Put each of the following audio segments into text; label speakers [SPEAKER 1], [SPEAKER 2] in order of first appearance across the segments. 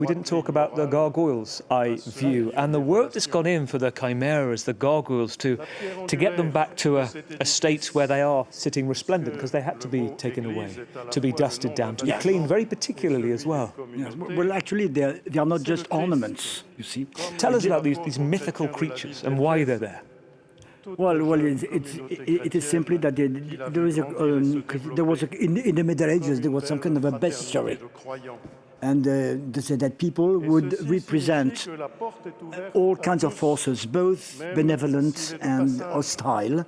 [SPEAKER 1] We didn't talk about the gargoyles, I view, and the work that's gone in for the chimeras, the gargoyles, to get them back to a state where they are sitting resplendent, because they had to be taken away, to be dusted down, to be cleaned very particularly as well.
[SPEAKER 2] Yes. Well, actually, they are not just ornaments, you see.
[SPEAKER 1] Tell us about these mythical creatures and why they're there.
[SPEAKER 2] Well, it is simply that in the Middle Ages there was some kind of a bestiary, and they said that people would represent all kinds of forces, both benevolent and hostile,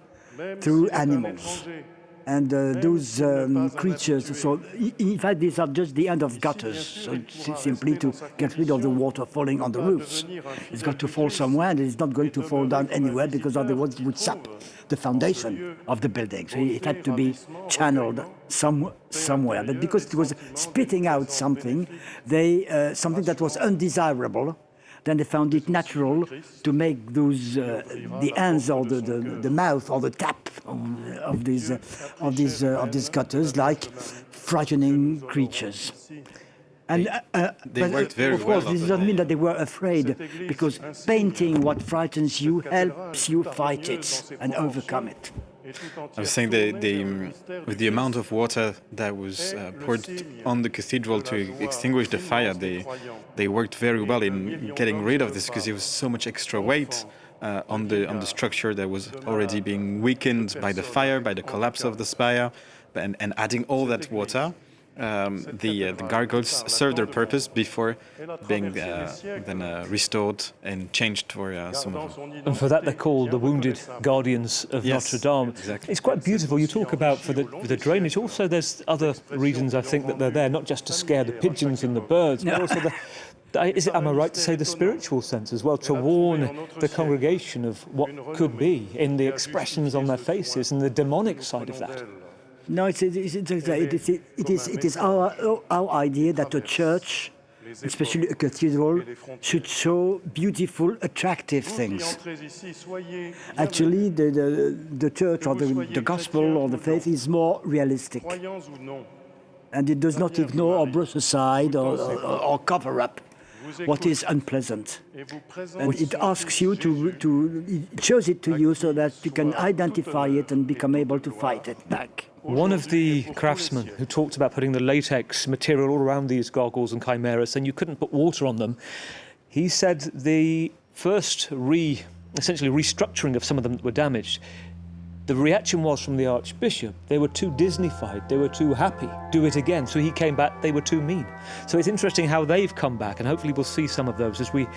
[SPEAKER 2] through animals. And those creatures, so in fact these are just the end of gutters, so simply to get rid of the water falling on the roofs. It's got to fall somewhere, and it's not going to fall down anywhere, because otherwise it would sap the foundation of the building. So it had to be channeled somewhere. But because it was spitting out something, something that was undesirable, then they found it natural to make those the ends or the mouth or the tap of these gutters like frightening creatures. And
[SPEAKER 3] they worked very
[SPEAKER 2] of course,
[SPEAKER 3] well.
[SPEAKER 2] this doesn't mean that they were afraid, because painting what frightens you helps you fight it and overcome it.
[SPEAKER 3] I was saying with the amount of water that was poured on the cathedral to extinguish the fire, they worked very well in getting rid of this, because there was so much extra weight on the structure that was already being weakened by the fire, by the collapse of the spire, and adding all that water. The gargoyles served their purpose before being then restored and changed for some of them.
[SPEAKER 1] And for that they're called the wounded guardians of Notre Dame.
[SPEAKER 3] Exactly.
[SPEAKER 1] It's quite beautiful. You talk about for the drainage. Also there's other reasons I think that they're there, not just to scare the pigeons and the birds, but also am I right to say the spiritual sense as well, to warn the congregation of what could be in the expressions on their faces and the demonic side of that?
[SPEAKER 2] No, it is our idea that a church, especially a cathedral, should show beautiful, attractive things. Actually, the church or the gospel or the faith is more realistic, and it does not ignore or brush aside or cover up what is unpleasant. And it asks you it shows it to you so that you can identify it and become able to fight it back.
[SPEAKER 1] One of the craftsmen who talked about putting the latex material all around these gargoyles and chimeras, and you couldn't put water on them, he said the first essentially restructuring of some of them that were damaged, the reaction was from the Archbishop, they were too Disney-fied, they were too happy, do it again. So he came back, they were too mean. So it's interesting how they've come back, and hopefully we'll see some of those as we